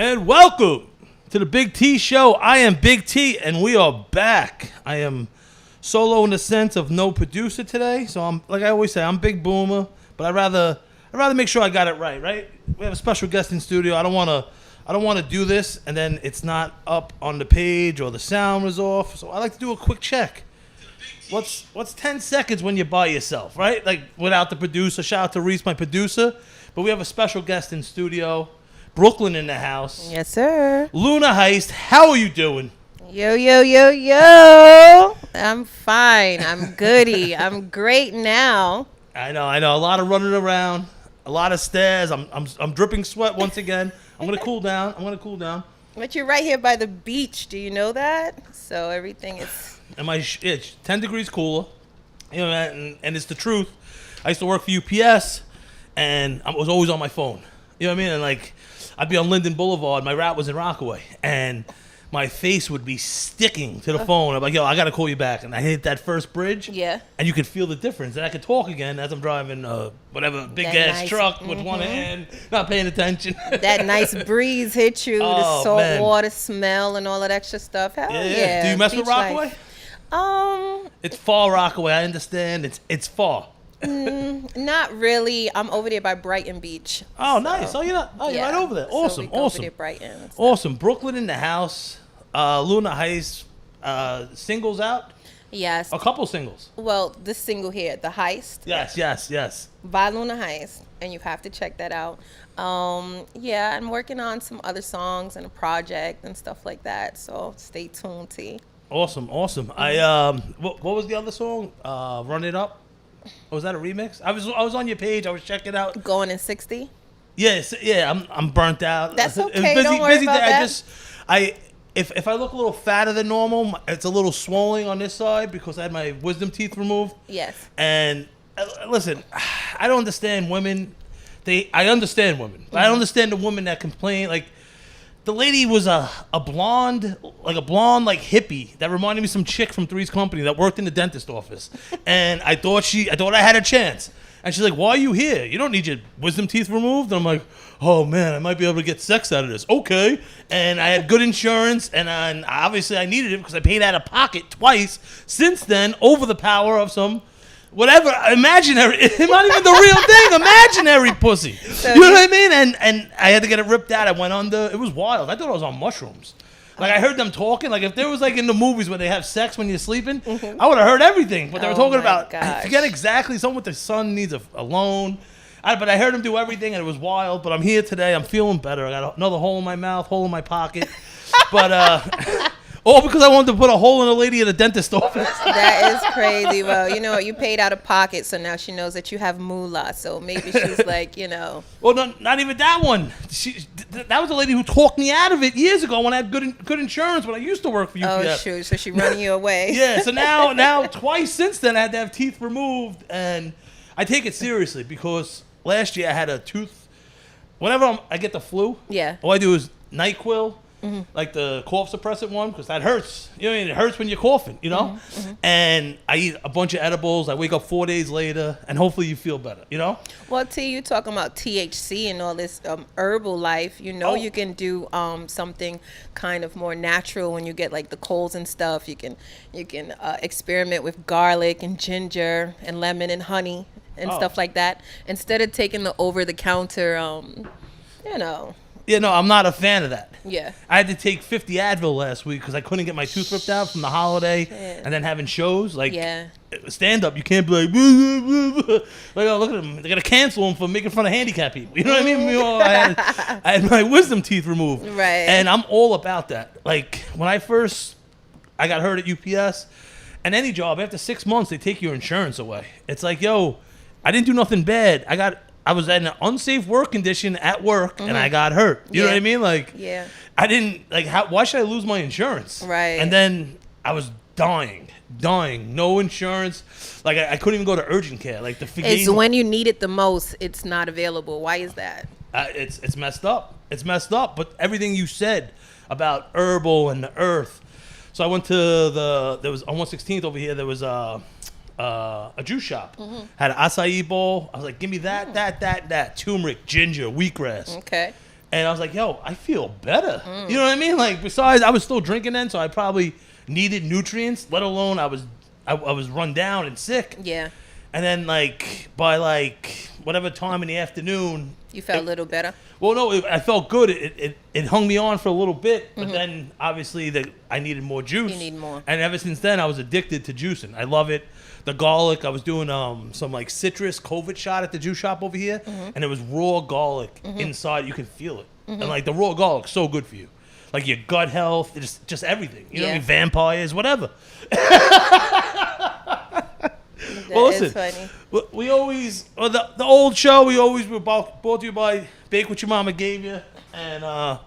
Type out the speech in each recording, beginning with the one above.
And welcome to the Big T Show. I am Big T, and we are back. I am solo in the sense of no producer today. So I'm like I always say, I'm Big Boomer, but I'd rather make sure I got it right. Right? We have a special guest in studio. I don't want to do this and then it's not up on the page or the sound was off. So I like to do a quick check. What's 10 seconds when you're by yourself, right? Like without the producer. Shout out to Reese, my producer. But we have a special guest in studio. Brooklyn in the house. Yes, sir. Luna Heist, how are you doing? Yo, yo, yo, yo. I'm fine. I'm goody. I'm great now. I know. A lot of running around, a lot of stairs. I'm dripping sweat once again. I'm gonna cool down. But you're right here by the beach. Do you know that? So everything is. And it's 10 degrees cooler. You know, and it's the truth. I used to work for UPS, and I was always on my phone. You know what I mean? And like, I'd be on Linden Boulevard. My route was in Rockaway, and my face would be sticking to the phone. I'm like, yo, I got to call you back. And I hit that first bridge. Yeah. And you could feel the difference. And I could talk again as I'm driving whatever big-ass truck with one hand, not paying attention. That nice breeze hit you, the salt water smell and all that extra stuff. Hell yeah. Do you mess with Rockaway? It's far Rockaway. I understand. It's far. Not really. I'm over there by Brighton Beach. Oh, so, nice. Oh, you're right over there. Awesome, so we go awesome. Over there, Brighton. Awesome. Brooklyn in the house. Luna Heist. Singles out? Yes. A couple singles. Well, this single here, The Heist. Yes. By Luna Heist. And you have to check that out. Yeah, I'm working on some other songs and a project and stuff like that. So stay tuned, T. Awesome. I what was the other song? Run It Up. Oh, was that a remix? I was on your page. I was checking out. Going in 60. Yes, yeah. I'm burnt out. That's okay. Don't worry about that. If I look a little fatter than normal, it's a little swelling on this side because I had my wisdom teeth removed. Yes. And listen, I don't understand women. I understand women. But I don't understand the women that complain. Like the lady was a blonde hippie that reminded me of some chick from Three's Company that worked in the dentist office. And I thought I had a chance. And she's like, why are you here? You don't need your wisdom teeth removed. And I'm like, oh man, I might be able to get sex out of this. Okay. And I had good insurance, and obviously I needed it because I paid out of pocket twice since then over the power of some whatever imaginary, not even the real thing, imaginary pussy. So you know what I mean? And I had to get it ripped out. I went under. It was wild. I thought I was on mushrooms. Like I heard them talking. Like if there was like in the movies where they have sex when you're sleeping, I would have heard everything. But they were talking about, I forget exactly, something with their son needs a loan. But I heard him do everything, and it was wild. But I'm here today. I'm feeling better. I got another hole in my mouth, hole in my pocket. But all because I wanted to put a hole in a lady at a dentist office. That is crazy. Well, you know what? You paid out of pocket, so now she knows that you have moolah. So maybe she's like, you know. Well, not even that one. That was a lady who talked me out of it years ago when I had good insurance when I used to work for UPS. Oh, shoot. So she running you away. Yeah. So now twice since then I had to have teeth removed, and I take it seriously because last year I had a tooth. Whenever I get the flu, all I do is NyQuil. Mm-hmm. Like the cough suppressant one, because that hurts. You know what I mean? It hurts when you're coughing, you know? Mm-hmm. And I eat a bunch of edibles. I wake up 4 days later, and hopefully you feel better, you know? Well, T, you talking about THC and all this herbal life. You know, you can do something kind of more natural when you get like the colds and stuff. You can experiment with garlic and ginger and lemon and honey and stuff like that. Instead of taking the over-the-counter, you know. Yeah, no, I'm not a fan of that. Yeah. I had to take 50 Advil last week because I couldn't get my tooth ripped out from the holiday and then having shows. Like, stand-up, you can't be like, blah, blah, blah. Like, oh, look at them. They're going to cancel them for making fun of handicapped people. You know what I mean? I had my wisdom teeth removed. Right. And I'm all about that. Like, when I got hurt at UPS, and any job, after 6 months, they take your insurance away. It's like, yo, I didn't do nothing bad. I was in an unsafe work condition at work, and I got hurt. You know what I mean? Like, I didn't, like, why should I lose my insurance? Right. And then I was dying, no insurance. Like, I couldn't even go to urgent care. Like, it's when you need it the most, it's not available. Why is that? It's messed up. It's messed up. But everything you said about herbal and the earth. So I went to there was on 116th over here, there was a juice shop. Mm-hmm. Had an acai bowl. I was like, give me that, turmeric, ginger, wheatgrass. Okay. And I was like, yo, I feel better. You know what I mean? Like, besides, I was still drinking then, so I probably needed nutrients, let alone I was run down and sick. Yeah. And then, like, by, like, whatever time in the afternoon... You felt a little better? Well, no, I felt good. It hung me on for a little bit, but then, obviously, I needed more juice. You need more. And ever since then, I was addicted to juicing. I love it. The garlic, I was doing some, like, citrus COVID shot at the juice shop over here, and it was raw garlic inside. You can feel it. And, like, the raw garlic's so good for you. Like, your gut health, just everything. You know what I mean? Vampires, whatever. Well, listen, funny. We always, the old show, we always were brought to you by Bake What Your Mama Gave You, and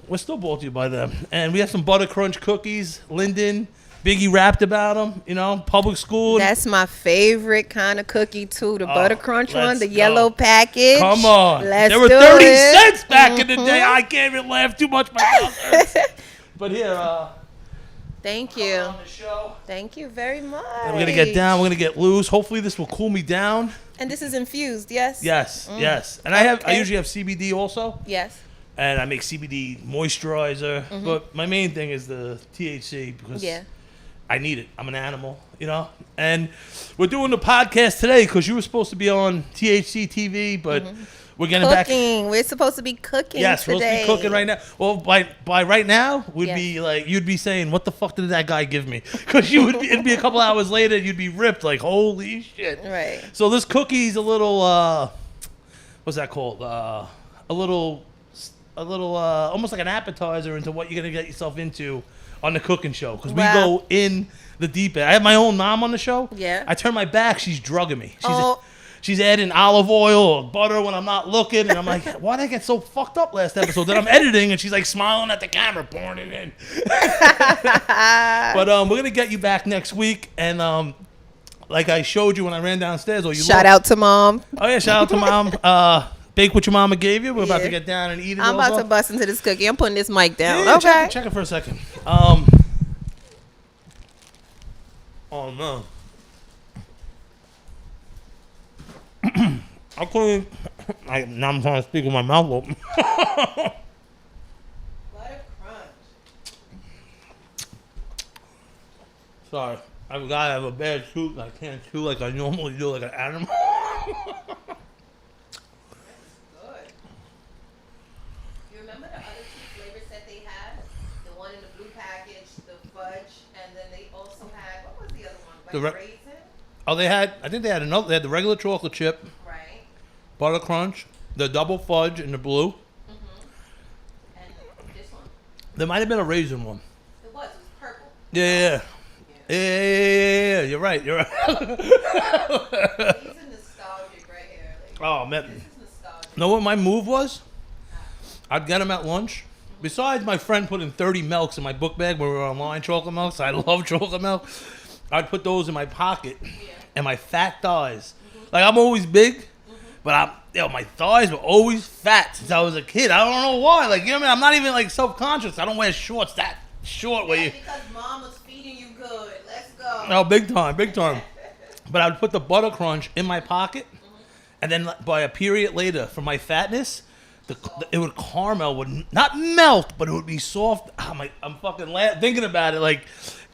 we're still brought to you by them. And we have some Butter Crunch cookies. Lyndon, Biggie rapped about them, you know, public school. That's my favorite kind of cookie, too, the Butter Crunch one, the go. yellow package. Come on. Let's There were do 30 it. cents back in the day. I can't even laugh too much. My mouth hurts. But here, Thank you. on the show. Thank you very much. And we're going to get down. We're going to get loose. Hopefully this will cool me down. And this is infused, yes? Yes, yes. And I usually have CBD also. Yes. And I make CBD moisturizer. But my main thing is the THC because I need it. I'm an animal, you know. And we're doing the podcast today because you were supposed to be on THC TV, but we're getting Cooking. back. We're supposed to be cooking Yes, today. we're supposed to be cooking right now. Well, by right now, we'd be like, you'd be saying, "What the fuck did that guy give me?" Because it'd be a couple hours later, you'd be ripped like, "Holy shit!" Right. So this cookie's a little, what's that called? A little, almost like an appetizer into what you're gonna get yourself into on the cooking show because we go in the deep end. I have my own mom on the show. Yeah. I turn my back, she's drugging me. She's adding olive oil or butter when I'm not looking, and I'm like, why did I get so fucked up last episode? Then I'm editing, and she's like smiling at the camera, pouring it in. But we're gonna get you back next week, and like I showed you when I ran downstairs, or you Shout out to Mom. Oh yeah, shout out to Mom. Bake What Your Mama Gave You. We're about to get down and eat it. I'm about to bust into this cookie. I'm putting this mic down. Yeah, okay. Check it for a second. Oh no. I couldn't. Now I'm trying to speak with my mouth open. Butter crunch. Sorry, I forgot I have a bad tooth. I can't chew like I normally do, like an animal. Good. You remember the other two flavors that they had? The one in the blue package, the fudge, and then they also had, what was the other one? Like raisin? Oh, they had. I think they had another. They had the regular chocolate chip. Butter Crunch, the double fudge in the blue. And this one? There might have been a raisin one. It was purple. Yeah. You're right. These are nostalgic right here. Like, Oh, man. this is nostalgic. Know what my move was? I'd get them at lunch. Besides my friend putting 30 milks in my book bag when we were online, chocolate milks. I love chocolate milk. I'd put those in my pocket and my fat thighs. Like, I'm always big. But my thighs were always fat since I was a kid. I don't know why. Like, you know what I mean? I'm not even like self-conscious. I don't wear shorts that short. Where you? Because Mom was feeding you good. Let's go. No, big time. But I would put the Butter Crunch in my pocket, and then by a period later, for my fatness, it would caramel would not melt, but it would be soft. I'm fucking thinking about it, like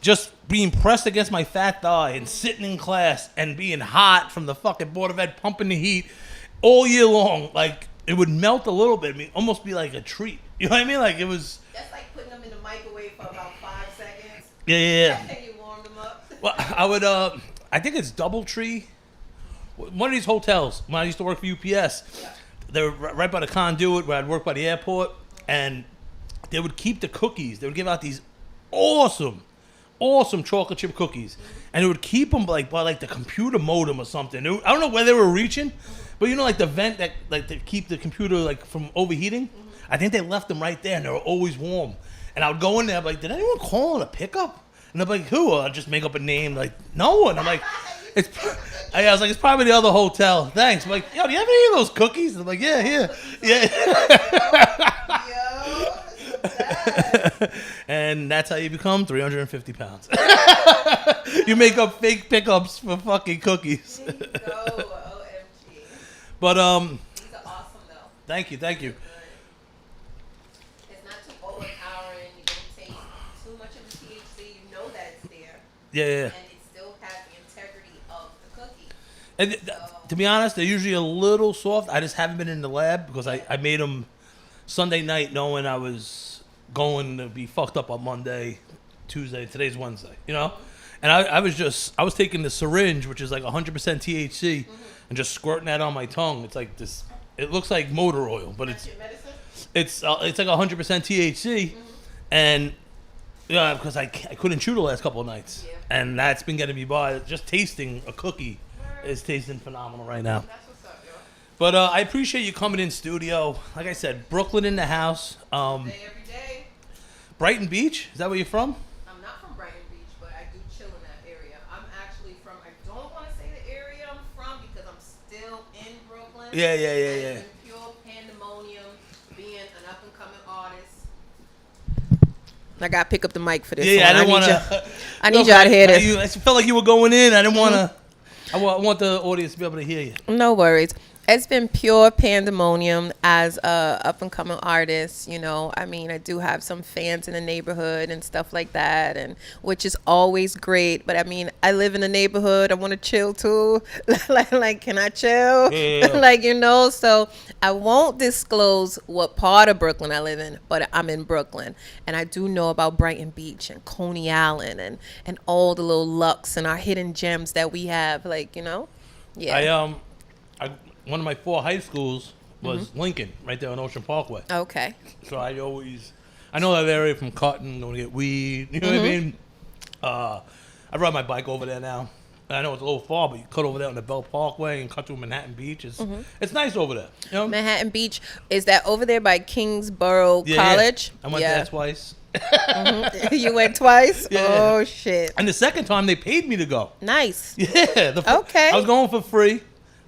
just being pressed against my fat thigh and sitting in class and being hot from the fucking Board of Ed pumping the heat. All year long, like, it would melt a little bit. I mean, almost be like a treat. You know what I mean? Like, it was... That's like putting them in the microwave for about 5 seconds. Yeah. And you warm them up. Well, I would, I think it's Doubletree. One of these hotels, when I used to work for UPS, they were right by the conduit where I'd work by the airport, and they would keep the cookies. They would give out these awesome chocolate chip cookies. And they would keep them, like, by, like, the computer modem or something. I don't know where they were reaching. But you know, like the vent that like to keep the computer like from overheating, I think they left them right there, and they were always warm. And I would go in there, I'd be like, did anyone call it a pickup? And I'd be like, who? I'd just make up a name, like no one. I'm like, I was like, it's probably the other hotel. Thanks. I'm like, yo, do you have any of those cookies? I'm like, yeah. And that's how you become 350 pounds. You make up fake pickups for fucking cookies. But These are awesome though. Thank you. Yeah, yeah. And it still has the integrity of the cookie. And to be honest, they're usually a little soft. I just haven't been in the lab because I made them Sunday night knowing I was going to be fucked up on Monday, Tuesday. Today's Wednesday, you know? And I was taking the syringe, which is like 100% THC, and just squirting that on my tongue. It's like this, it looks like motor oil, but it's like 100% THC. And yeah, because I couldn't chew the last couple of nights. Yeah. And that's been getting me by. Just tasting a cookie is tasting phenomenal right now. That's what's up, yo. But I appreciate you coming in studio. Like I said, Brooklyn in the house. Every day. Brighton Beach, is that where you're from? I'm not from Brighton Beach, but I do chill in that area. I'm actually from, I don't want to say the area I'm from because I'm still in Brooklyn. Yeah. It's been pure pandemonium being an up and coming artist. I got to pick up the mic for this one. I didn't want to. I need y'all to hear this. I felt like you were going in. I didn't want to. I want the audience to be able to hear you. No worries. It's been pure pandemonium as a up and coming artist. You know, I mean, I do have some fans in the neighborhood and stuff like that, and which is always great. But I mean, I live in the neighborhood. I want to chill too. like, can I chill? Yeah. Like, you know, so I won't disclose what part of Brooklyn I live in, but I'm in Brooklyn, and I do know about Brighton Beach and Coney Island and all the little lucks and our hidden gems that we have. Like, you know, yeah. One of my 4 high schools was Lincoln, right there on Ocean Parkway. Okay. So I know that area from Cotton, going to get weed. You know what I mean? I ride my bike over there now. And I know it's a little far, but you cut over there on the Bell Parkway and cut through Manhattan Beach. It's nice over there. You know? Manhattan Beach, is that over there by Kingsborough College? Yeah. I went there twice. You went twice? Yeah. Oh, shit. And the second time, they paid me to go. Nice. Yeah. Okay. I was going for free.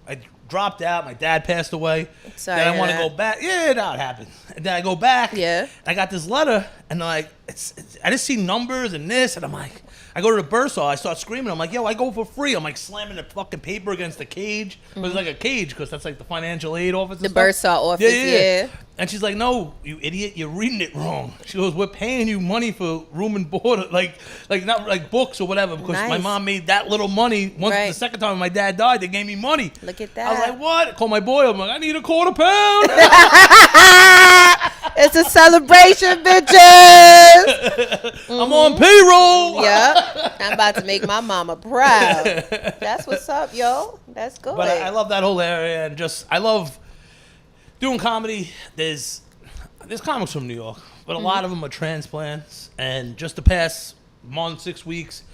I dropped out. My dad passed away. Sorry. Then I want to go back. Yeah, that happened. And then I go back. Yeah. I got this letter, and like, I just see numbers and this, and I'm like, I go to the bursar. I start screaming. I'm like, yo, I go for free. I'm like slamming the fucking paper against the cage. It was like a cage because that's like the financial aid office. The bursar office, yeah. And she's like, no, you idiot, you're reading it wrong. She goes, we're paying you money for room and board, like not like books or whatever, because my mom made that little money. Once the second time my dad died, they gave me money. Look at that. I was like, what? I called my boy. I'm like, I need £250. It's a celebration, bitches. I'm on payroll. Yeah. I'm about to make my mama proud. That's what's up, yo. That's good. But I love that whole area, and just I love doing comedy. There's comics from New York, but a lot of them are transplants. And just the past month, 6 weeks,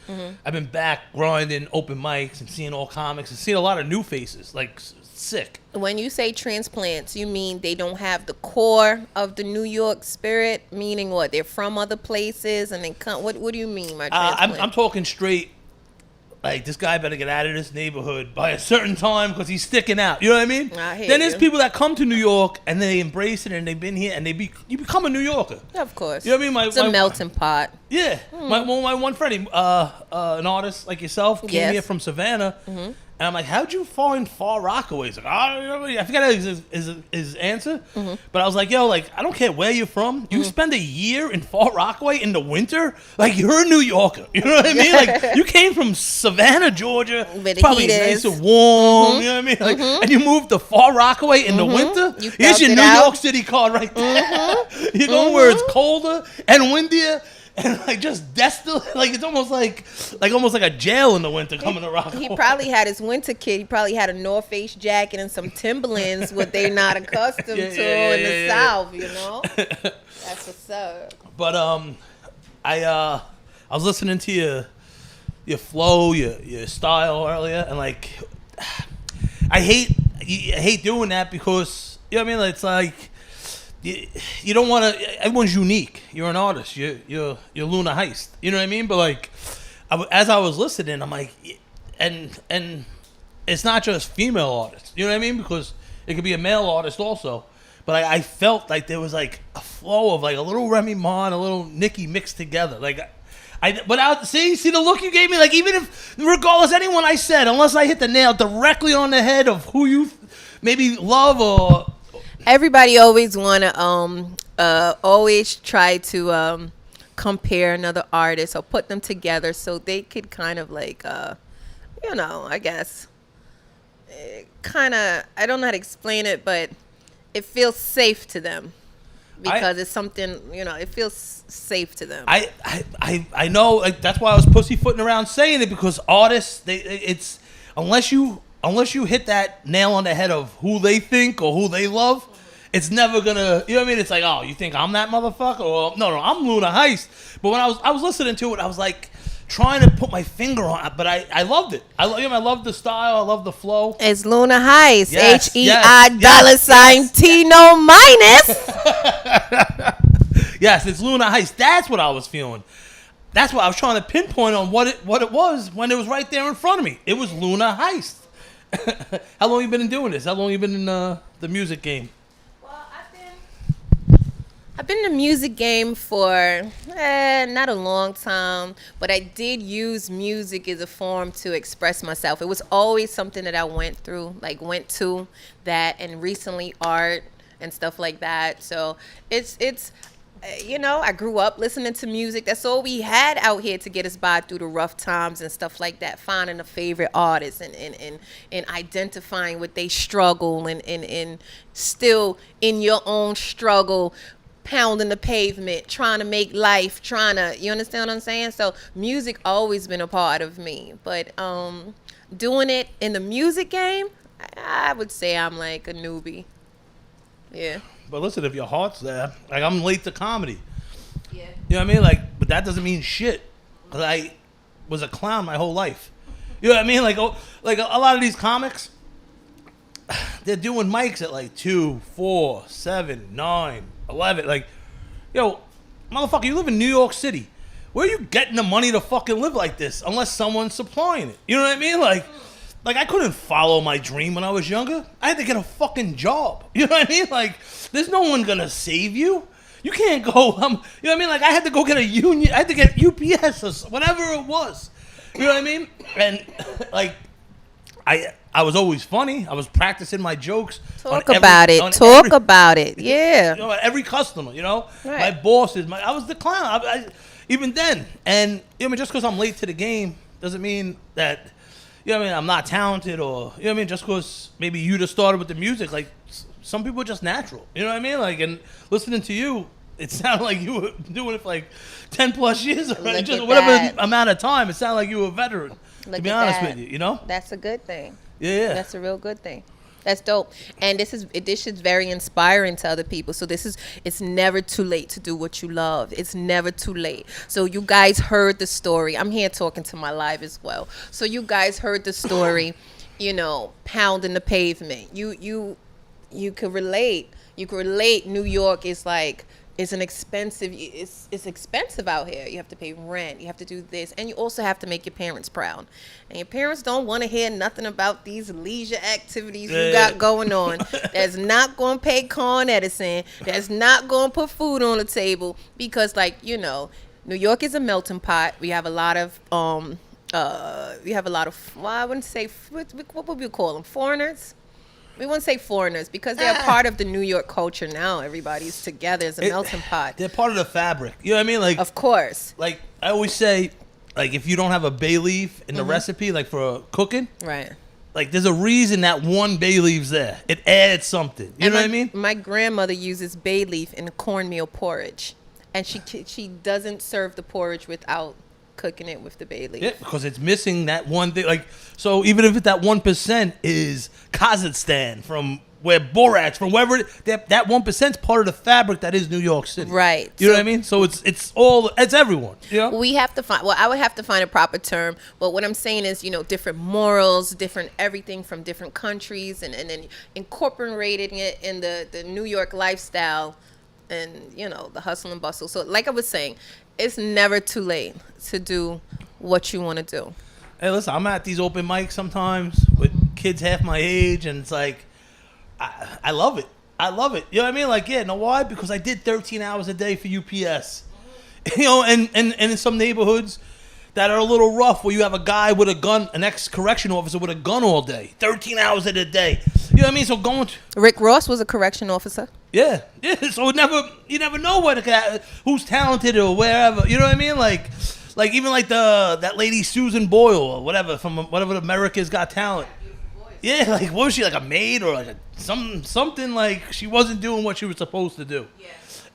I've been back grinding open mics and seeing all comics and seeing a lot of new faces, like sick. When you say transplants, you mean they don't have the core of the New York spirit? Meaning what? They're from other places and then come. What do you mean by transplant? I'm talking straight. Like, this guy better get out of this neighborhood by a certain time because he's sticking out. You know what I mean? Then there's people that come to New York and they embrace it and they've been here and you become a New Yorker. Of course. You know what I mean? It's a melting pot. Yeah. My one friend, an artist like yourself, came here from Savannah. And I'm like, how'd you find Far Rockaway? He's like, I forgot his answer. But I was like, yo, like, I don't care where you're from. You spend a year in Far Rockaway in the winter? Like, you're a New Yorker. You know what I mean? Like, you came from Savannah, Georgia. Where the probably heat nice is. and warm. You know what I mean? Like, and you moved to Far Rockaway in the winter? Here's your New York City card right there. You're going where it's colder and windier. And like just desolate, like it's almost like a jail in the winter coming to Rockaway. He probably had his winter kit. He probably had a North Face jacket and some Timberlands, what they're not accustomed to in the South. You know, that's what's up. But I was listening to your flow, your style earlier, and like I hate doing that because you know what I mean. It's like. You don't want to. Everyone's unique. You're an artist. You're Luna Heist. You know what I mean? But like, as I was listening, I'm like, and it's not just female artists. You know what I mean? Because it could be a male artist also. But I felt like there was like a flow of like a little Remy Ma and a little Nicki mixed together. Like, see the look you gave me. Like even if regardless anyone I said, unless I hit the nail directly on the head of who you maybe love or. Everybody always want to always try to compare another artist or put them together so they could kind of like, I guess, kind of, I don't know how to explain it, but it feels safe to them because it's something, it feels safe to them. I know, like, that's why I was pussyfooting around saying it, because artists, it's unless you hit that nail on the head of who they think or who they love, it's never gonna, you know what I mean? It's like, oh, you think I'm that motherfucker? Or no, I'm Luna Heist. But when I was listening to it, I was like trying to put my finger on it, but I loved it. I love the style. I love the flow. It's Luna Heist. Yes, HEI $ Tino minus. Yes, it's Luna Heist. That's what I was feeling. That's what I was trying to pinpoint on what it was when it was right there in front of me. It was Luna Heist. How long you been doing this? How long you been in the music game? I've been in the music game for not a long time, but I did use music as a form to express myself. It was always something that I went to that, and recently art and stuff like that. So it's I grew up listening to music. That's all we had out here to get us by through the rough times and stuff like that. Finding a favorite artist and identifying with their struggle and still in your own struggle, pounding the pavement, trying to make life, you understand what I'm saying? So music always been a part of me, but doing it in the music game, I would say I'm like a newbie. Yeah. But listen, if your heart's there, like, I'm late to comedy. Yeah. You know what I mean? Like, but that doesn't mean shit. 'Cause I was a clown my whole life. You know what I mean? Like a lot of these comics, they're doing mics at like 2, 4, 7, 9, 11. Like, yo, motherfucker, you live in New York City. Where are you getting the money to fucking live like this unless someone's supplying it? You know what I mean? Like, I couldn't follow my dream when I was younger. I had to get a fucking job. You know what I mean? Like, there's no one gonna save you. You can't go, you know what I mean? Like, I had to go get a union. I had to get UPS or whatever it was. You know what I mean? And, like, I was always funny. I was practicing my jokes. Talk about it. Yeah. You know, every customer, you know? Right. My bosses. I was the clown. Even then. And, you know what I mean? Just because I'm late to the game doesn't mean that, you know what I mean, I'm not talented, or, you know what I mean, just because maybe you just started with the music. Like, some people are just natural. You know what I mean? Like, and listening to you, it sounded like you were doing it for like 10 plus years already. Just whatever amount of time. It sounded like you were a veteran, to be honest with you, you know? That's a good thing. Yeah. That's a real good thing. That's dope. And this is very inspiring to other people. So it's never too late to do what you love. It's never too late. So you guys heard the story. I'm here talking to my live as well. So you guys heard the story, pounding the pavement. You could relate. You could relate. New York is like, it's expensive out here. You have to pay rent. You have to do this. And you also have to make your parents proud. And your parents don't want to hear nothing about these leisure activities you got going on. That's not going to pay Con Edison. That's not going to put food on the table. Because, New York is a melting pot. We have a lot of, well, I wouldn't say, what would we call them? Foreigners? We wouldn't say foreigners because they're a part of the New York culture now. Everybody's together as a melting pot. They're part of the fabric. You know what I mean? Like, of course. Like, I always say, like, if you don't have a bay leaf in the recipe, like, for cooking, right? Like, there's a reason that one bay leaf's there. It adds something. You know what I mean? My grandmother uses bay leaf in cornmeal porridge, and she doesn't serve the porridge without cooking it with the bay leaf. Yeah, because it's missing that one thing. Like, so even if that 1% is Kazakhstan, from where Borat's, from wherever, that 1% is part of the fabric that is New York City. Right. You know what I mean? So it's everyone. You know? We have to find, I would have to find a proper term, but what I'm saying is, different morals, different everything from different countries, and then incorporating it in the New York lifestyle and, the hustle and bustle. So like I was saying, it's never too late to do what you want to do. Hey, listen, I'm at these open mics sometimes with kids half my age, and it's like, I love it. I love it. You know what I mean? Like, yeah, know why? Because I did 13 hours a day for UPS. And in some neighborhoods, that are a little rough, where you have a guy with a gun, an ex-correction officer with a gun all day, 13 hours in a day. You know what I mean? So going to... Rick Ross was a correction officer. Yeah. So you never know who's talented or wherever. You know what I mean? Like even like that lady Susan Boyle or whatever from whatever America's Got Talent. Yeah, like what was she, like a maid or like something, like she wasn't doing what she was supposed to do. Yeah.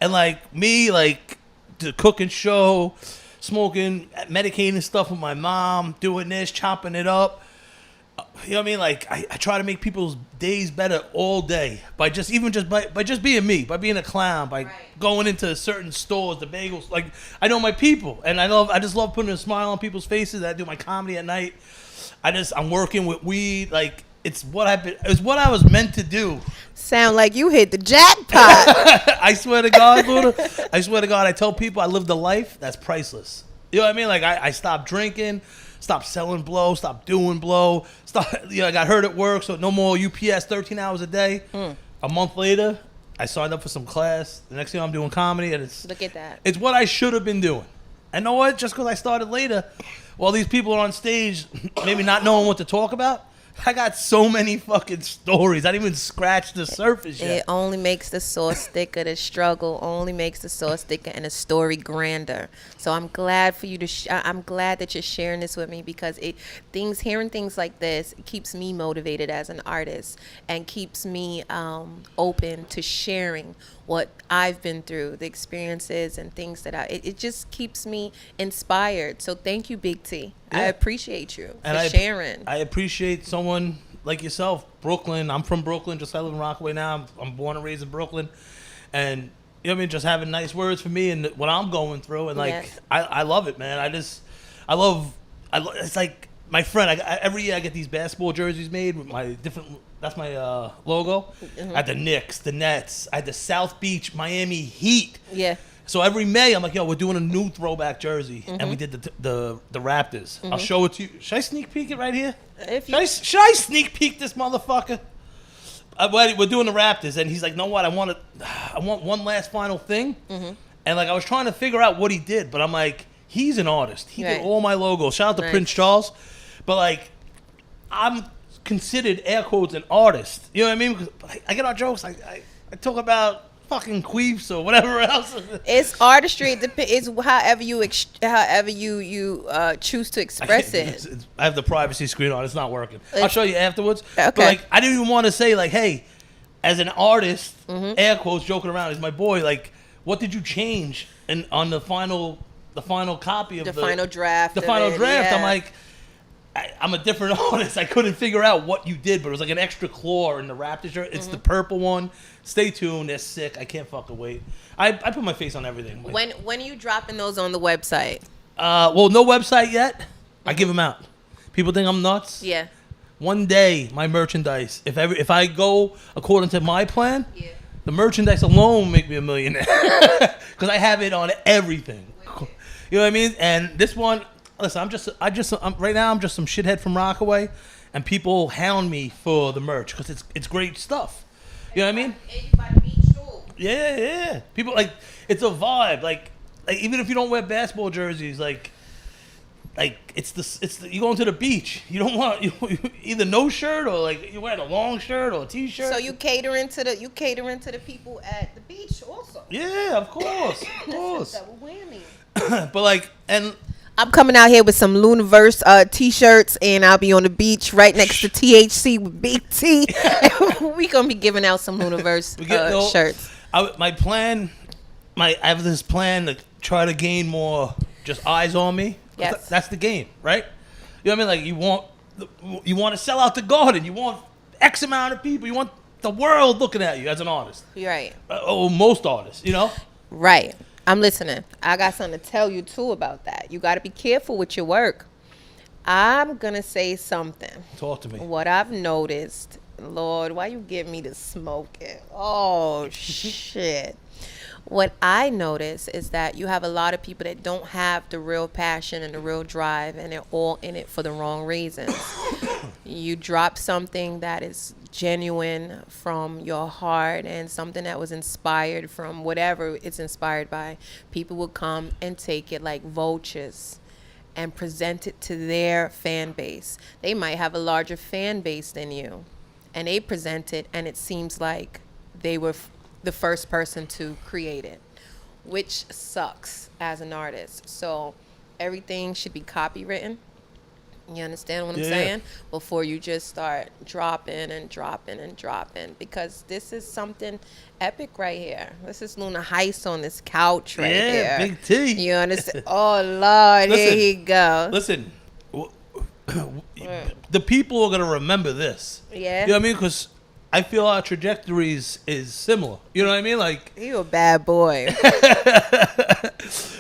And like me, like the cooking show, smoking, medicating stuff with my mom, doing this, chopping it up. You know what I mean? Like I try to make people's days better all day by just being me, by being a clown, by going into certain stores, the bagels. Like I know my people, and I just love putting a smile on people's faces. I do my comedy at night. I'm working with weed. Like it's what I was meant to do. Sound like you hit the jackpot. I swear to God, Luda. I swear to God, I tell people I lived a life that's priceless. You know what I mean? Like I stopped drinking. Stop selling blow, stop doing blow, I got hurt at work, so no more UPS 13 hours a day. A month later, I signed up for some class. The next thing I'm doing comedy, and look at that. It's what I should have been doing. And know what? Just because I started later, while these people are on stage, maybe not knowing what to talk about, I got so many fucking stories. I didn't even scratch the surface yet. It only makes the sauce thicker. The struggle only makes the sauce thicker and the story grander. So I'm glad for you to. I'm glad that you're sharing this with me, because hearing things like this keeps me motivated as an artist and keeps me open to sharing what I've been through, the experiences and things that it just keeps me inspired. So thank you, Big T. Yeah. I appreciate you for sharing. I appreciate someone like yourself, Brooklyn. I'm from Brooklyn, just I live in Rockaway now. I'm born and raised in Brooklyn. And you know what I mean, just having nice words for me and what I'm going through. And like, yes. I love it, man. It's like my friend, every year I get these basketball jerseys made with my different, that's my logo. Mm-hmm. I had the Knicks, the Nets, I had the South Beach, Miami Heat. Yeah. So every May, I'm like, yo, we're doing a new throwback jersey. Mm-hmm. And we did the Raptors. Mm-hmm. I'll show it to you. Should I sneak peek it right here? Should I sneak peek this motherfucker? We're doing the Raptors. And he's like, know what? I want one last final thing. Mm-hmm. And like, I was trying to figure out what he did. But I'm like, he's an artist. He did all my logos. Shout out to Prince Charles. But like, I'm considered, air quotes, an artist. You know what I mean? Because I get our jokes. I talk about fucking queefs or whatever else. It's artistry. It's however you choose to express it. I have the privacy screen on. It's not working. I'll show you afterwards. Okay. But like, I didn't even want to say like, hey, as an artist, air quotes, joking around, is my boy. Like, what did you change on the final copy of the final draft? The final draft. Yeah. I'm like, I'm a different artist. I couldn't figure out what you did, but it was like an extra claw in the Raptors shirt. It's the purple one. Stay tuned. They're sick. I can't fucking wait. I put my face on everything. When are you dropping those on the website? Well, no website yet. I give them out. People think I'm nuts. Yeah. One day, my merchandise, if I go according to my plan, the merchandise alone will make me a millionaire. Because I have it on everything. You know what I mean? And this one... Listen, right now I'm just some shithead from Rockaway, and people hound me for the merch because it's great stuff. You know what I mean? Yeah. People like, it's a vibe. Like even if you don't wear basketball jerseys, like it's the you going to the beach. You don't want either no shirt or like you wearing a long shirt or a t-shirt. So you catering to the people at the beach also. Yeah, of course. Double whammy. But like, and I'm coming out here with some Luniverse t-shirts, and I'll be on the beach right next to THC with Big T. We gonna be giving out some Luniverse shirts. I have this plan to try to gain more just eyes on me. Yes. That's the game, right? You know what I mean? Like you want to sell out the Garden. You want X amount of people. You want the world looking at you as an artist. Right. Most artists, you know. Right. I'm listening. I got something to tell you, too, about that. You got to be careful with your work. I'm going to say something. Talk to me. What I've noticed, Lord, why you get me to smoking? Oh, shit. What I notice is that you have a lot of people that don't have the real passion and the real drive, and they're all in it for the wrong reasons. You drop something that is genuine from your heart and something that was inspired from whatever it's inspired by. People will come and take it like vultures. and present it to their fan base. They might have a larger fan base than you, and they present it, and it seems like they were the first person to create it, which sucks as an artist. So everything should be copywritten. You understand what I'm saying? Before you just start dropping and dropping and dropping, because this is something epic right here. This is Luna Heist on this couch right here. Yeah, Big T. You understand? Oh, Lord, here he go. Listen, the people are going to remember this. Yeah. You know what I mean? Because I feel our trajectories is similar. You know what I mean? Like, You a bad boy.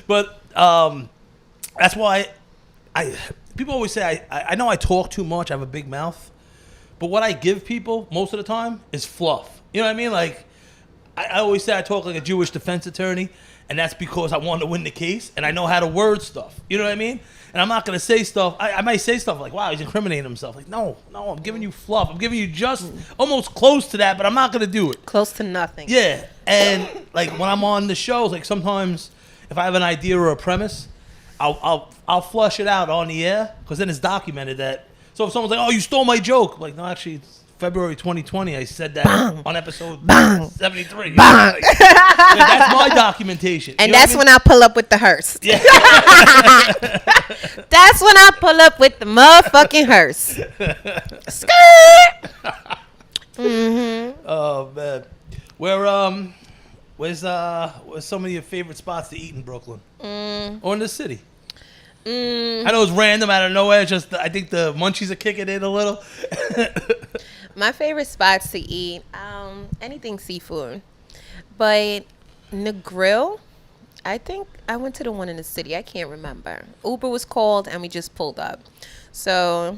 but that's why people always say I know I talk too much. I have a big mouth, but what I give people most of the time is fluff. You know what I mean? Like I always say I talk like a Jewish defense attorney, and that's because I want to win the case and I know how to word stuff. You know what I mean? And I'm not gonna say stuff. I might say stuff like, "Wow, he's incriminating himself." Like, no, I'm giving you fluff. I'm giving you just almost close to that, but I'm not gonna do it. Close to nothing. Yeah, and like when I'm on the shows, like sometimes if I have an idea or a premise, I'll flush it out on the air because then it's documented that. So if someone's like, "Oh, you stole my joke," I'm like, no, actually, it's February 2020. I said that on episode 73. Bang. That's my documentation. And You know that's what when I pull up with the hearse. Yeah. That's when I pull up with the motherfucking hearse. Skirt. Oh man, where's some of your favorite spots to eat in Brooklyn or in the city? I know it's random out of nowhere. It's just I think the Munchies are kicking in a little. My favorite spots to eat, anything seafood, but the grill. I think I went to the one in the city. I can't remember. Uber was called and we just pulled up. So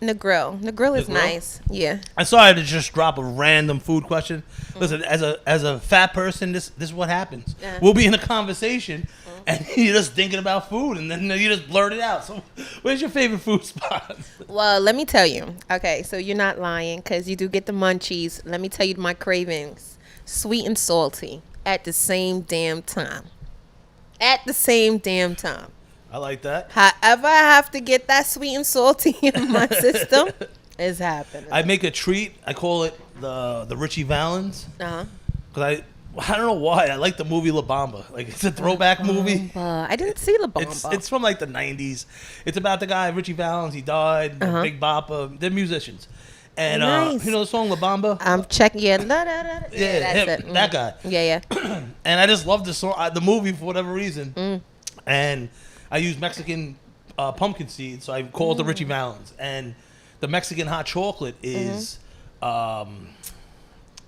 the grill is nice. Yeah. I'm sorry to just drop a random food question. Listen, as a fat person, this is what happens. We'll be in a conversation and you're just thinking about food and then you just blurt it out. So where's your favorite food spot? Well, let me tell you. Okay, so you're not lying because you do get the munchies. Let me tell you my cravings. Sweet and salty at the same damn time. At the same damn time. I like that. However I have to get that sweet and salty in my system is happening. I make a treat. I call it the Richie Valens. Because I don't know why. I like the movie La Bamba. Like, it's a throwback movie. I didn't see La Bamba. It's from like the 90s. It's about the guy, Richie Valens. He died. Big Boppa. They're musicians. And Nice. you know the song La Bamba? I'm checking. Yeah, Yeah, that's him, it. that guy. Yeah. And I just love the song, the movie for whatever reason. And I use Mexican pumpkin seeds, so I call it the Richie Valens. And the Mexican hot chocolate is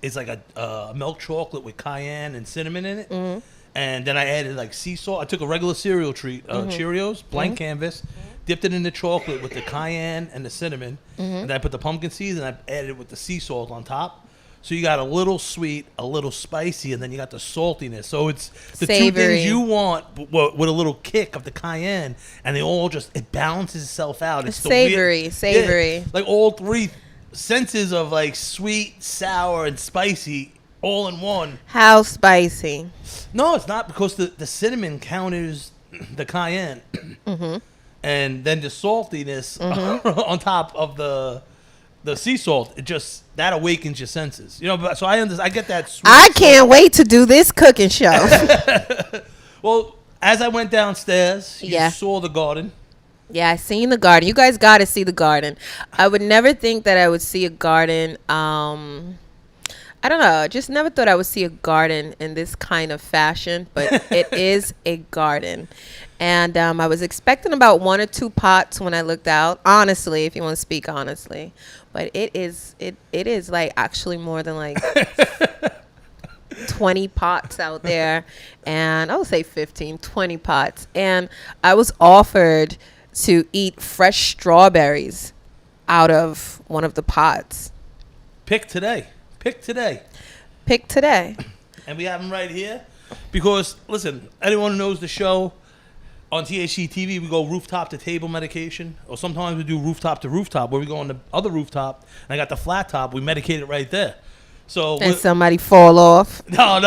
it's like a milk chocolate with cayenne and cinnamon in it. And then I added like sea salt. I took a regular cereal treat, Cheerios, blank canvas, dipped it in the chocolate with the cayenne and the cinnamon. And then I put the pumpkin seeds and I added it with the sea salt on top. So you got a little sweet, a little spicy, and then you got the saltiness. So it's the Savory. two things you want with a little kick of the cayenne, and they all just, it balances itself out. It's Savory. Yeah, like all three senses of like sweet, sour, and spicy all in one. How spicy? No, it's not, because the cinnamon counters the cayenne. And then the saltiness on top of the sea salt, it just, that awakens your senses, you know. But so I get that sweet I can't wait to do this cooking show. Well, as I went downstairs, you Yeah. saw the garden. Yeah, I seen the garden. You guys got to see the garden. I would never think that I would see a garden. I don't know. I just never thought I would see a garden in this kind of fashion, but it is a garden. And I was expecting about 1 or 2 pots when I looked out. Honestly, if you want to speak honestly, but it is like actually more than like 20 pots out there, and I would say 15, 20 pots. And I was offered to eat fresh strawberries out of one of the pots. Pick today. And we have them right here. Because, listen, anyone who knows the show, on THC TV, we go rooftop to table medication. Or sometimes we do rooftop to rooftop, where we go on the other rooftop, and I got the flat top. We medicate it right there. So And somebody fall off. No.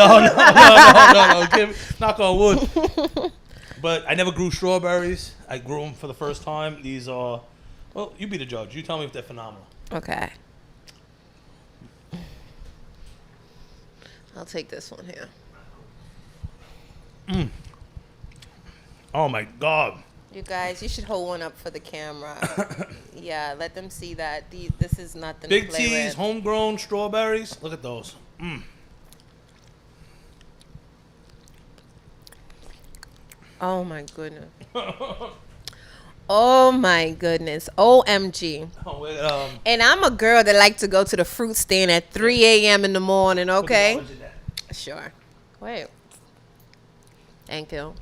Knock on wood. But I never grew strawberries. I grew them for the first time. These are, well, you be the judge. You tell me if they're phenomenal. Okay. I'll take this one here. Oh my God. You guys, you should hold one up for the camera. Yeah, let them see that. This is nothing Big to play T's, with. homegrown strawberries. Look at those. Oh my goodness. Oh my goodness. OMG. Oh, wait, And I'm a girl that like to go to the fruit stand at 3 a.m. in the morning, okay? Sure. Wait. Thank you.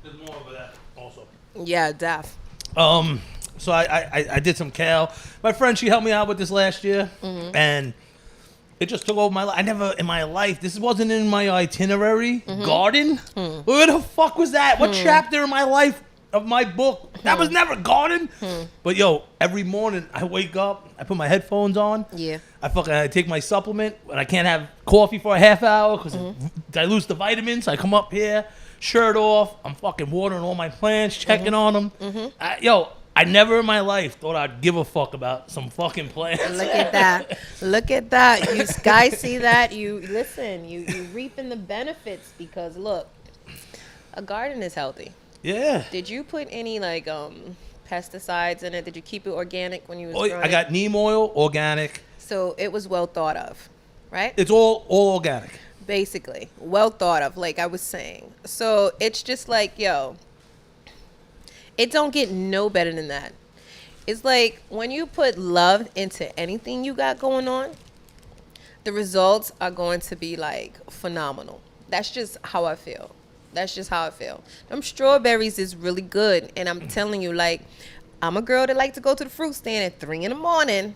There's more over that also. Yeah, def. So I did some kale. My friend, she helped me out with this last year, and it just took over my life. I never in my life, this wasn't in my itinerary. Garden? Where the fuck was that? What chapter in my life of my book? That was never garden. But yo, every morning I wake up, I put my headphones on. Yeah. I take my supplement, and I can't have coffee for a half hour because it dilutes the vitamins. I come up here, shirt off, I'm fucking watering all my plants, checking on them. I never in my life thought I'd give a fuck about some fucking plants. Look at that. Look at that. You guys see that? You listen, you reaping the benefits because look, a garden is healthy. Yeah. Did you put any like pesticides in it? Did you keep it organic when you was growing I got neem oil, organic. So it was well thought of, right? It's all organic. Basically, well thought of, like I was saying. So it's just like, yo, it don't get no better than that. It's like when you put love into anything you got going on, the results are going to be like phenomenal. That's just how I feel. Them strawberries is really good. And I'm telling you, like, I'm a girl that like to go to the fruit stand at 3 in the morning.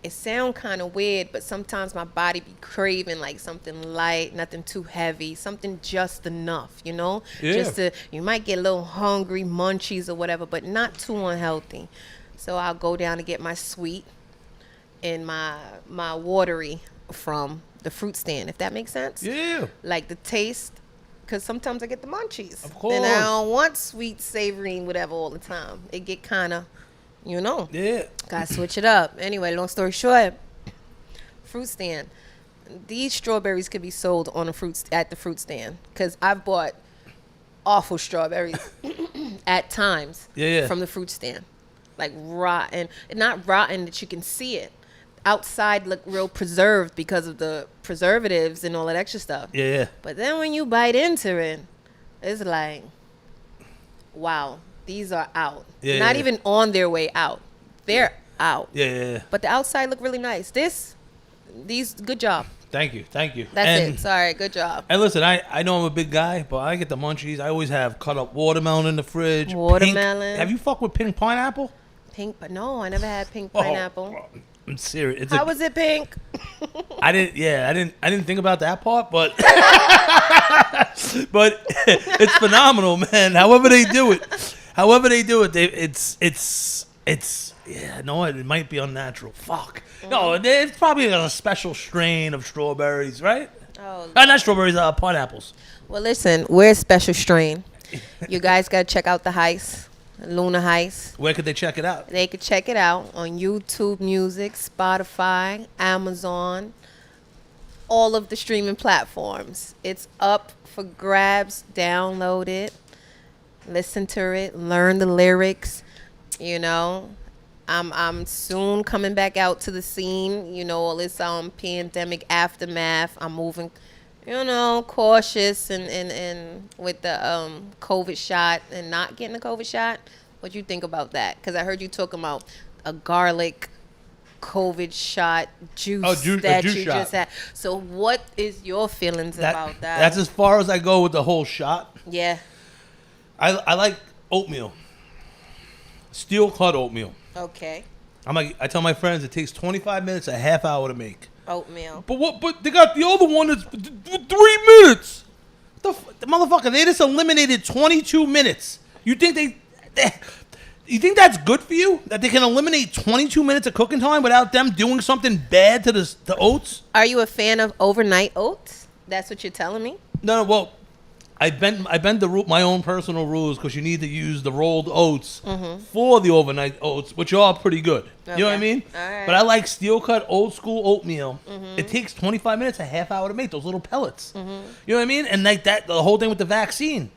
It sound kind of weird, but sometimes my body be craving like something light, nothing too heavy, something just enough, you know? Yeah. You might get a little hungry, munchies or whatever, but not too unhealthy. So I'll go down and get my sweet and my watery from the fruit stand, if that makes sense. Yeah. Like the taste, because sometimes I get the munchies. Of course. And I don't want sweet, savory, whatever all the time. It get kind of, you know. Yeah. Gotta switch it up. Anyway, long story short, fruit stand. These strawberries could be sold on at the fruit stand because I've bought awful strawberries at times from the fruit stand, like rotten. Not rotten that you can see it. Outside look real preserved because of the preservatives and all that extra stuff. Yeah. But then when you bite into it, it's like, wow, these are out. Not even on their way out. They're out. Yeah. But the outside look really nice. These, good job. Thank you. That's it. Sorry, good job. And listen, I know I'm a big guy, but I get the munchies. I always have cut up watermelon in the fridge. Watermelon. Pink. Have you fucked with pink pineapple? Pink, but no, I never had pink pineapple. I'm serious. How was it pink? I didn't think about that part, but but it's phenomenal, man. However they do it, it might be unnatural. Fuck. No, it's probably a special strain of strawberries, right? Oh, not strawberries, pineapples. well, listen, we're a special strain. You guys got to check out the Heist, Luna Heist. Where could they check it out? They could check it out on YouTube Music, Spotify, Amazon, all of the streaming platforms. It's up for grabs. Download it, listen to it, learn the lyrics. You know, I'm soon coming back out to the scene. You know, all this pandemic aftermath. I'm moving, you know, cautious and with the COVID shot and not getting the COVID shot. What you think about that? Because I heard you talking about a garlic COVID shot juice that juice you shot. just had. So what is your feelings about that? That's as far as I go with the whole shot. Yeah. I like oatmeal. Steel cut oatmeal. Okay. I tell my friends it takes 25 minutes, a half hour to make. Oatmeal. But they got the other one that's 3 minutes. The motherfucker, they just eliminated 22 minutes. You think you think that's good for you? That they can eliminate 22 minutes of cooking time without them doing something bad to the oats? Are you a fan of overnight oats? That's what you're telling me? No, well, I bend my own personal rules because you need to use the rolled oats for the overnight oats, which are pretty good. Okay. You know what I mean? All right. But I like steel cut old school oatmeal. It takes 25 minutes, a half hour to make those little pellets. You know what I mean? And like that, the whole thing with the vaccine.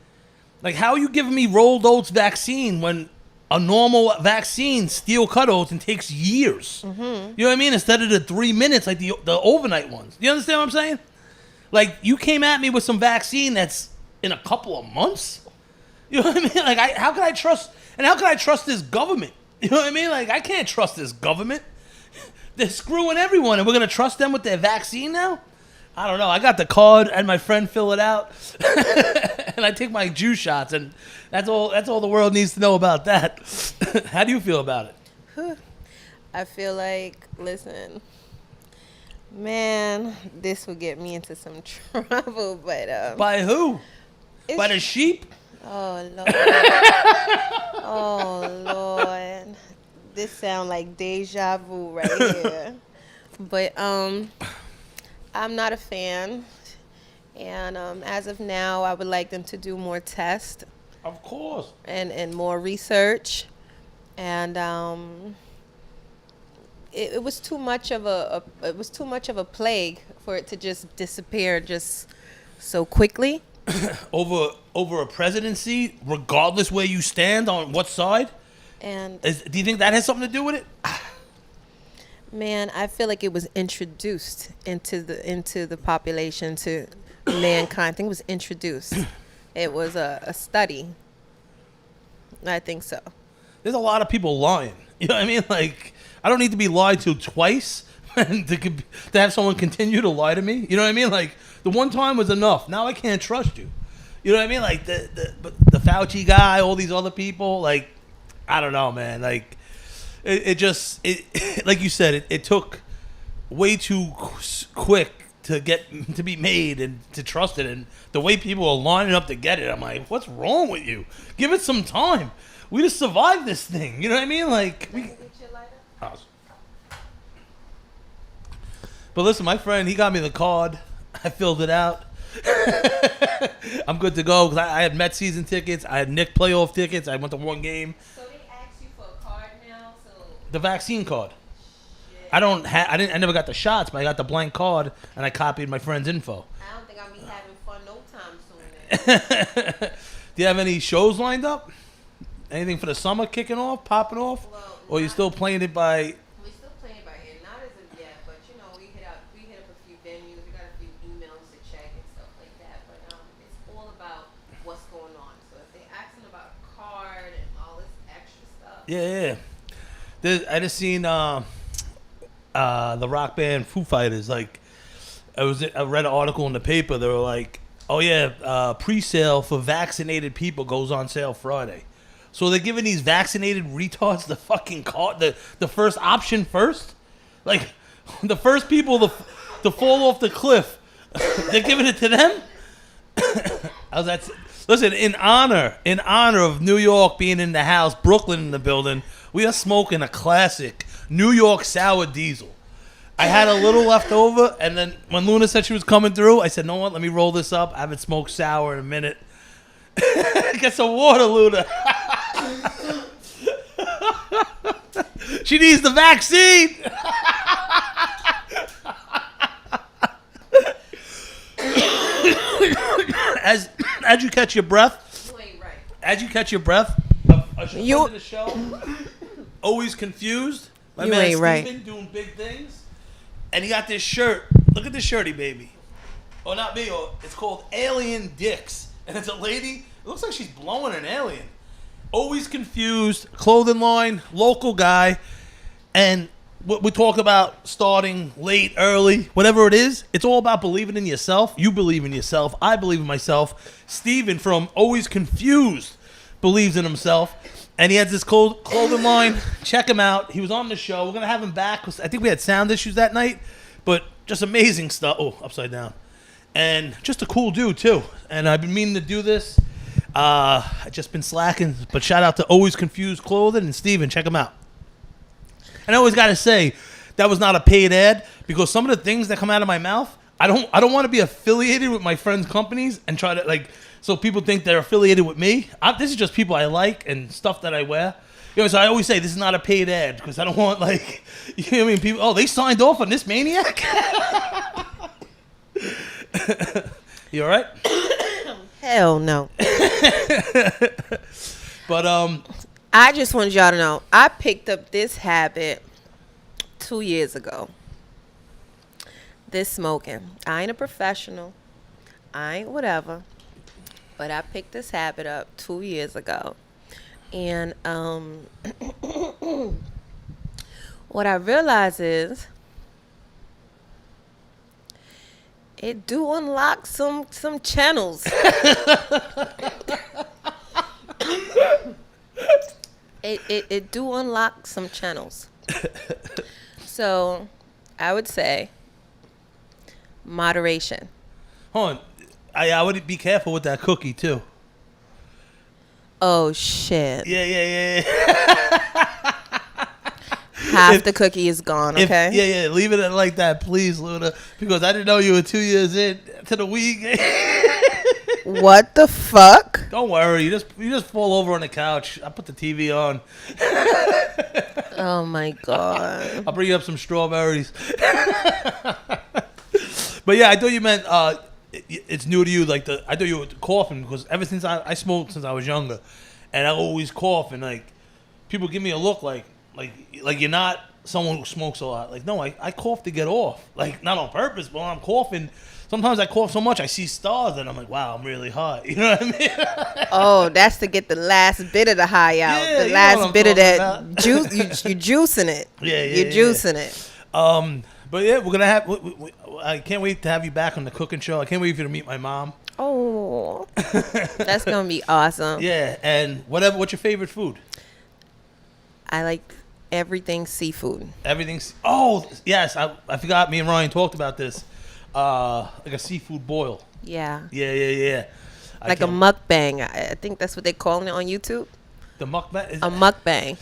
Like, how are you giving me rolled oats vaccine when a normal vaccine, steel cut oats, and takes years? You know what I mean? Instead of the 3 minutes like the overnight ones. You understand what I'm saying? Like, you came at me with some vaccine that's in a couple of months. You know what I mean? Like, how can I trust this government? You know what I mean? Like, I can't trust this government. They're screwing everyone, and we're going to trust them with their vaccine now? I don't know. I got the card, and my friend fill it out, and I take my juice shots, and that's all the world needs to know about that. How do you feel about it? I feel like, listen, man, this will get me into some trouble, but By who? By the sheep? Oh Lord. Oh Lord. This sound like deja vu right here. But I'm not a fan. And as of now, I would like them to do more tests. Of course. And more research. And it was too much of a plague for it to just disappear just so quickly. over a presidency, regardless where you stand on what side? And Do you think that has something to do with it? man, I feel like it was introduced into the population, to mankind. I think it was introduced. It was a study. I think so. There's a lot of people lying. You know what I mean? Like, I don't need to be lied to twice and to have someone continue to lie to me. You know what I mean? Like, the one time was enough. Now I can't trust you. You know what I mean? Like, the Fauci guy, all these other people, like, I don't know, man. Like, it like you said, it took way too quick to be made and to trust it. And the way people are lining up to get it, I'm like, what's wrong with you? Give it some time. We just survived this thing. You know what I mean? Like, but listen, my friend, he got me the card. I filled it out. I'm good to go because I had Met season tickets. I had Knicks playoff tickets. I went to one game. So they asked you for a card now? The vaccine card. Yeah. I never got the shots, but I got the blank card and I copied my friend's info. I don't think I'll be having fun no time soon. Then. Do you have any shows lined up? Anything for the summer kicking off, popping off? Well, or you still playing it by... We're still playing by ear, not as of yet, but you know, we hit up a few venues, we got a few emails to check and stuff like that. But it's all about what's going on. So if they're asking about a card and all this extra stuff. Yeah. I just seen the rock band Foo Fighters. Like, I read an article in the paper. They were like, "Oh yeah, pre-sale for vaccinated people goes on sale Friday." So they're giving these vaccinated retards the fucking card, the first option first. Like, the first people to fall off the cliff, they're giving it to them. How's that? Listen, in honor of New York being in the house, Brooklyn in the building, we are smoking a classic New York sour diesel. I had a little left over, and then when Luna said she was coming through, I said, "No, what? Let me roll this up. I haven't smoked sour in a minute." Get some water, Luna. She needs the vaccine. As you catch your breath. You ain't right. As you catch your breath. You the show. Always confused. My man ain't right. Steven doing big things, and he got this shirt. Look at this shirty, baby. Oh, not me. Oh, it's called Alien Dicks, and it's a lady. It looks like she's blowing an alien. Always confused. Clothing line, local guy, and we talk about starting late, early, whatever it is. It's all about believing in yourself. You believe in yourself. I believe in myself. Steven from Always Confused believes in himself. And he has this clothing line. Check him out. He was on the show. We're going to have him back. I think we had sound issues that night. But just amazing stuff. Oh, upside down. And just a cool dude, too. And I've been meaning to do this. I've just been slacking. But shout out to Always Confused Clothing. And Steven, check him out. And I always got to say, that was not a paid ad. Because some of the things that come out of my mouth, I don't want to be affiliated with my friends' companies and try to like so people think they're affiliated with me. This is just people I like and stuff that I wear. So I always say this is not a paid ad because I don't want like you know what I mean. People, they signed off on this maniac. You all right? Hell no. But I just want y'all to know I picked up this habit 2 years ago. This smoking. I ain't a professional. I ain't whatever. But I picked this habit up 2 years ago. And what I realized is it do unlock some channels. It do unlock some channels. So I would say moderation. Hold on. I would be careful with that cookie too. Oh shit. Yeah. Half the cookie is gone, okay? Yeah. Leave it like that, please, Luna. Because I didn't know you were 2 years in to the week. What the fuck? Don't worry. You just fall over on the couch. I put the TV on. Oh my god. I'll bring you up some strawberries. But yeah, I thought you meant it's new to you. Like I thought you were coughing because ever since I smoked since I was younger, and I always cough and like people give me a look like you're not someone who smokes a lot. Like no, I cough to get off. Like not on purpose, but when I'm coughing, sometimes I cough so much I see stars and I'm like, wow, I'm really hot. You know what I mean? Oh, that's to get the last bit of the high out. Yeah, the last bit of that about. juice. You're juicing it. You're juicing it. But yeah, we're gonna have. I can't wait to have you back on the cooking show. I can't wait for you to meet my mom. Oh, that's gonna be awesome. Yeah, and whatever. What's your favorite food? I like everything seafood. Everything's. Oh yes, I forgot. Me and Ryan talked about this. Like a seafood boil. Yeah. Yeah. Like a mukbang. I think that's what they're calling it on YouTube. The mukbang. A mukbang.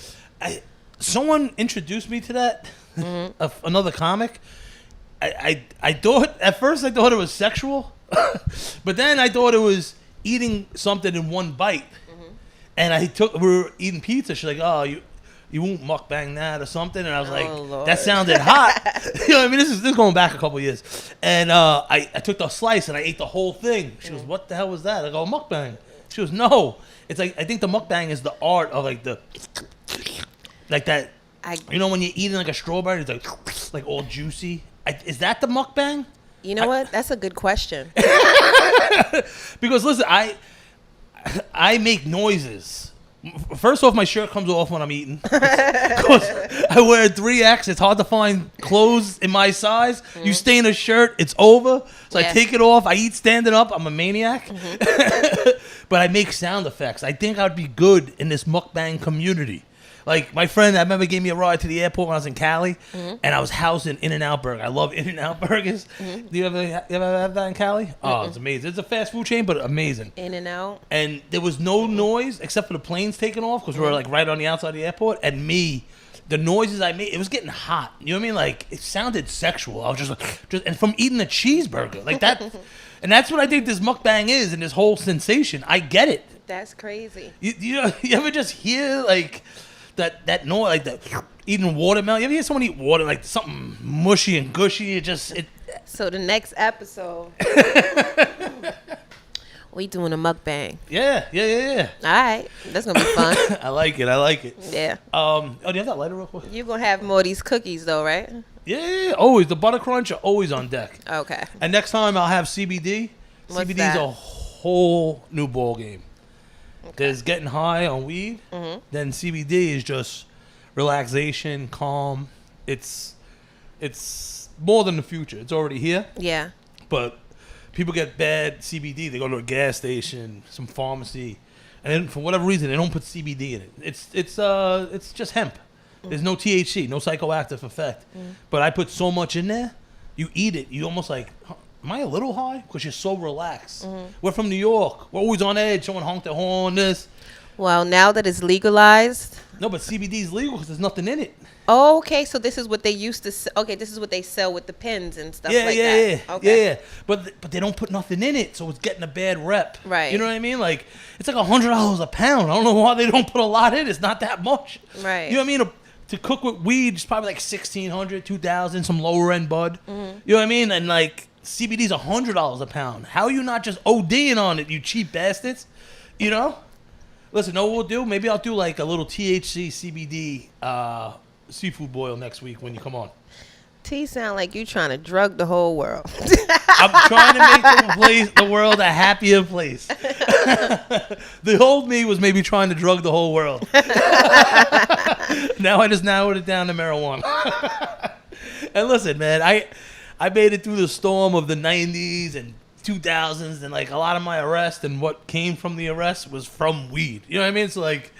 Someone introduced me to that. Mm-hmm. Another comic. I thought at first it was sexual, but then I thought it was eating something in one bite. Mm-hmm. And we were eating pizza. She's like, "Oh, you won't mukbang that or something," and I was like, Lord. "That sounded hot." You know what I mean? This is going back a couple of years, and I took the slice and I ate the whole thing. She goes, "What the hell was that?" I go, "Mukbang." She goes, "No, it's like I think the mukbang is the art of like that. You know when you're eating like a strawberry, it's like all juicy. Is that the mukbang?" You know what? That's a good question. Because listen, I make noises. First off, my shirt comes off when I'm eating. Because I wear 3X. It's hard to find clothes in my size. Mm-hmm. You stain a shirt, it's over. So I take it off. I eat standing up. I'm a maniac. Mm-hmm. But I make sound effects. I think I'd be good in this mukbang community. Like my friend, I remember gave me a ride to the airport when I was in Cali, mm-hmm. and I was housed in In-N-Out Burger. I love In-N-Out Burgers. Mm-hmm. Do you ever have that in Cali? Mm-mm. Oh, it's amazing. It's a fast food chain, but amazing. In-N-Out. And there was no noise except for the planes taking off because we were like right on the outside of the airport. And the noises I made, it was getting hot. You know what I mean? Like it sounded sexual. I was just and from eating a cheeseburger like that. And that's what I think this mukbang is and this whole sensation. I get it. That's crazy. You ever just hear like that noise, like that eating watermelon? You ever hear someone eat water, like something mushy and gushy? So the next episode, we doing a mukbang. Yeah. All right, that's gonna be fun. I like it. Yeah. Do you have that lighter real quick? You're gonna have more of these cookies though, right? Yeah, always. The butter crunch are always on deck. Okay. And next time I'll have CBD. What's CBD that? is a whole new ball game. Okay. There's getting high on weed. Mm-hmm. Then CBD is just relaxation, calm. It's more than the future. It's already here. Yeah. But people get bad CBD. They go to a gas station, some pharmacy, and then for whatever reason they don't put CBD in it. It's just hemp. Mm-hmm. There's no THC, no psychoactive effect. Mm-hmm. But I put so much in there. You eat it, you almost like, am I a little high? Because you're so relaxed. Mm-hmm. We're from New York. We're always on edge. Someone honked their horn. This. Well, now that it's legalized, No, but CBD is legal because there's nothing in it. Oh, okay, so this is what they used to. Okay, this is what they sell with the pens and stuff Yeah, like yeah, that. yeah, Okay. yeah. But they don't put nothing in it, so it's getting a bad rep. Right. You know what I mean? Like it's like $100 a pound. I don't know why they don't put a lot in. It's not that much. Right. You know what I mean? To cook with weed, it's probably like $1,600, $2,000, some lower end bud. You know what I mean? And like CBD's $100 a pound. How are you not just ODing on it, you cheap bastards? You know? Listen, know what we'll do? Maybe I'll do like a little THC CBD seafood boil next week when you come on. T sound like you trying to drug the whole world. I'm trying to make the world a happier place. The old me was maybe trying to drug the whole world. Now I just narrowed it down to marijuana. And listen, man, I made it through the storm of the 90s and 2000s, and like a lot of my arrest and what came from the arrest was from weed. You know what I mean? So like,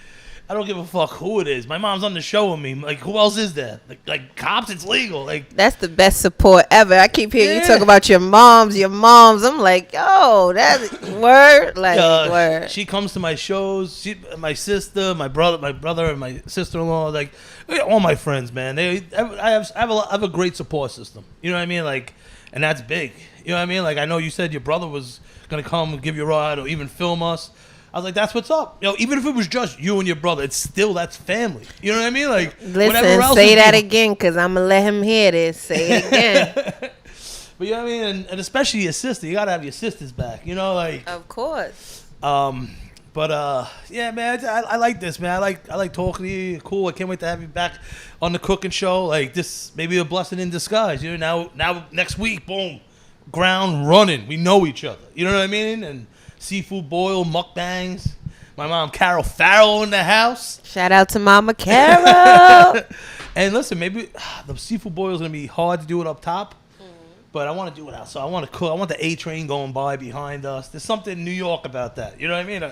I don't give a fuck who it is. My mom's on the show with me. Like, who else is there? Like cops, it's legal. Like, That's the best support ever. I keep hearing you Yeah. talk about your moms. I'm like, oh, that's word. Like, word. she comes to my shows. My sister, my brother, and my sister-in-law. Like, all my friends, man. I have a great support system. You know what I mean? Like, and that's big. You know what I mean? Like, I know you said your brother was gonna come and give you a ride or even film us. I was like, that's what's up. You know, even if it was just you and your brother, that's family. You know what I mean? Like, whatever Listen, else say is that being- again, because I'm going to let him hear this. Say it again. But you know what I mean? And especially your sister. You gotta have your sisters back. You know, like. Of course. But yeah, man, I like this, man. I like talking to you. Cool. I can't wait to have you back on the cooking show. Like this, maybe a blessing in disguise. You know, now next week, boom, ground running. We know each other. You know what I mean? And seafood boil, mukbangs. My mom Carol Farrell in the house. Shout out to Mama Carol. And listen, maybe the seafood boil is gonna be hard to do it up top. But I want to do it outside. I want to cook. I want the A train going by behind us. There's something in New York about that. You know what I mean?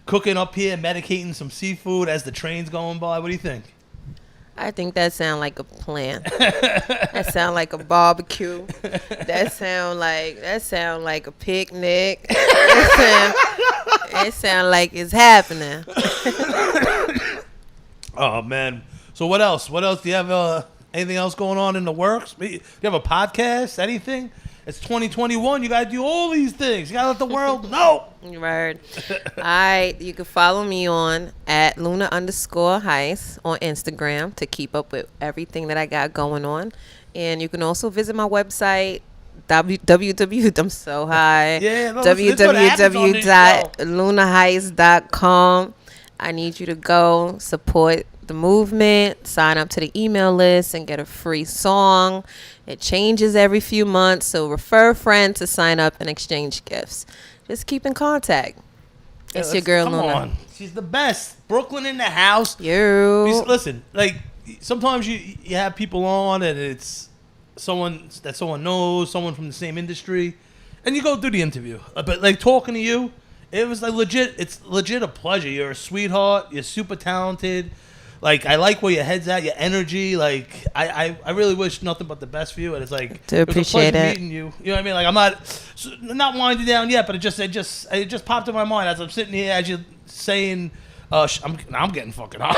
Cooking up here, medicating some seafood as the train's going by. What do you think? I think that sound like a plan. That sound like a barbecue. That sound like a picnic. It sound like it's happening. Oh man. So what else? What else? Do you have anything else going on in the works? Do you have a podcast? Anything? It's 2021. You gotta do all these things. You gotta let the world know. Word. All right. You can follow me on at Luna_Heist on Instagram to keep up with everything that I got going on. And you can also visit my website, I'm so high. Yeah, no, this what happens on this show. www.lunaheist.com. I need you to go support the movement, sign up to the email list, and get a free song. It changes every few months, so refer a friend to sign up and exchange gifts. Just keep in contact. It's your girl, Come Luna. on. She's the best. Brooklyn in the house. You. Listen, like sometimes you have people on and it's someone that someone knows, someone from the same industry, and you go through the interview. But like talking to you, it was like legit. It's legit a pleasure. You're a sweetheart. You're super talented. Like I like where your head's at, your energy. Like I really wish nothing but the best for you. And it's like Do it was a appreciate pleasure it. meeting you. You know what I mean? Like I'm not winding down yet, but it just popped in my mind as I'm sitting here as you're saying. I'm getting fucking hot.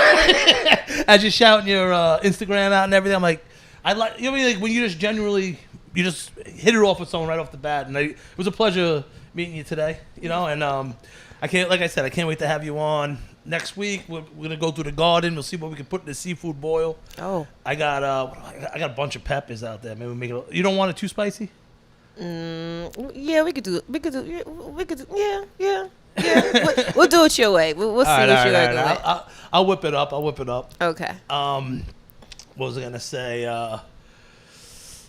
As you're shouting your Instagram out and everything, I'm like, I like you know what I mean? Like when you just hit it off with someone right off the bat, and it was a pleasure meeting you today. You know, and I can't wait to have you on next week. We're gonna go through the garden. We'll see what we can put in the seafood boil. Oh. I got a bunch of peppers out there. Maybe we make it. You don't want it too spicy? Yeah, we could do. Yeah. We'll do it your way. We'll see what you're going to do. I'll whip it up. Okay. What was I gonna say?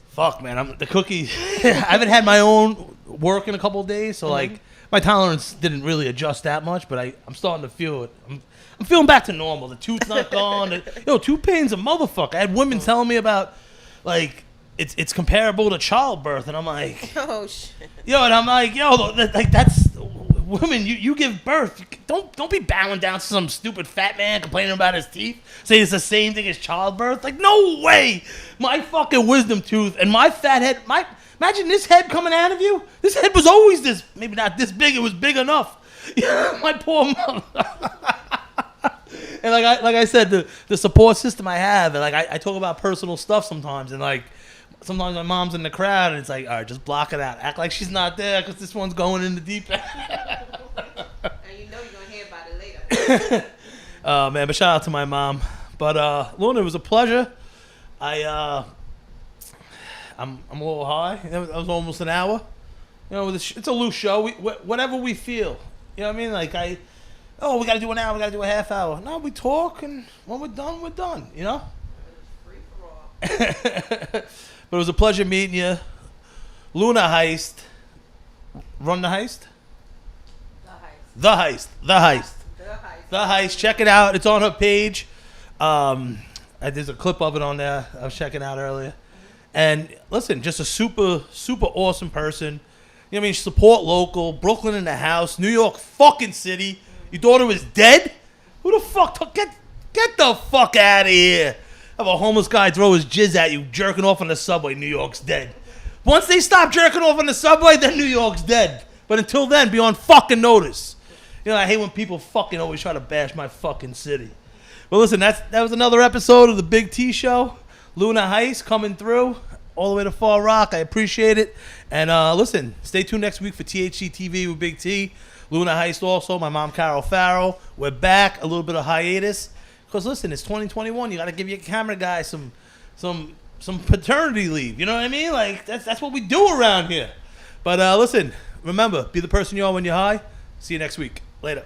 Fuck, man. The cookie. I haven't had my own work in a couple of days, so like my tolerance didn't really adjust that much. But I'm starting to feel it. I'm feeling back to normal. The tooth's not gone. Tooth pain's a motherfucker. I had women telling me about like it's comparable to childbirth, and I'm like, Oh shit. and I'm like, that's women. You give birth. Don't be bowing down to some stupid fat man complaining about his teeth. Saying it's the same thing as childbirth. Like, no way. My fucking wisdom tooth and my fat head. Imagine this head coming out of you. This head was always this. Maybe not this big. It was big enough. My poor mother. And like I said, the support system I have, and like I talk about personal stuff sometimes, and like sometimes my mom's in the crowd, and it's like, all right, just block it out. Act like she's not there because this one's going in the deep end. And you know you're gonna hear about it later. Man, but shout out to my mom. But Luna, it was a pleasure. I'm a little high. That was almost an hour. You know, it's a loose show. Whatever we feel. You know what I mean? Like we got to do an hour. We got to do a half hour. No, we talk, and when we're done, we're done. You know. Free for all. But it was a pleasure meeting you. Luna Heist. Run the Heist? The Heist. The Heist. Check it out. It's on her page. There's a clip of it on there. I was checking out earlier. And listen, just a super, super awesome person. You know what I mean? Support local. Brooklyn in the house. New York fucking city. Your daughter was dead? Who the fuck? Get the fuck out of here. Have a homeless guy throw his jizz at you jerking off on the subway. New York's dead. Once they stop jerking off on the subway, then New York's dead. But until then, be on fucking notice. You know, I hate when people fucking always try to bash my fucking city. But listen, that was another episode of the Big T Show. Luna Heist coming through all the way to Far Rock. I appreciate it. And listen, stay tuned next week for THC TV with Big T. Luna Heist also, my mom Carol Farrell. We're back, a little bit of hiatus. Because listen, it's 2021. You got to give your camera guy some paternity leave. You know what I mean? Like, that's what we do around here. But listen, remember, be the person you are when you're high. See you next week. Later.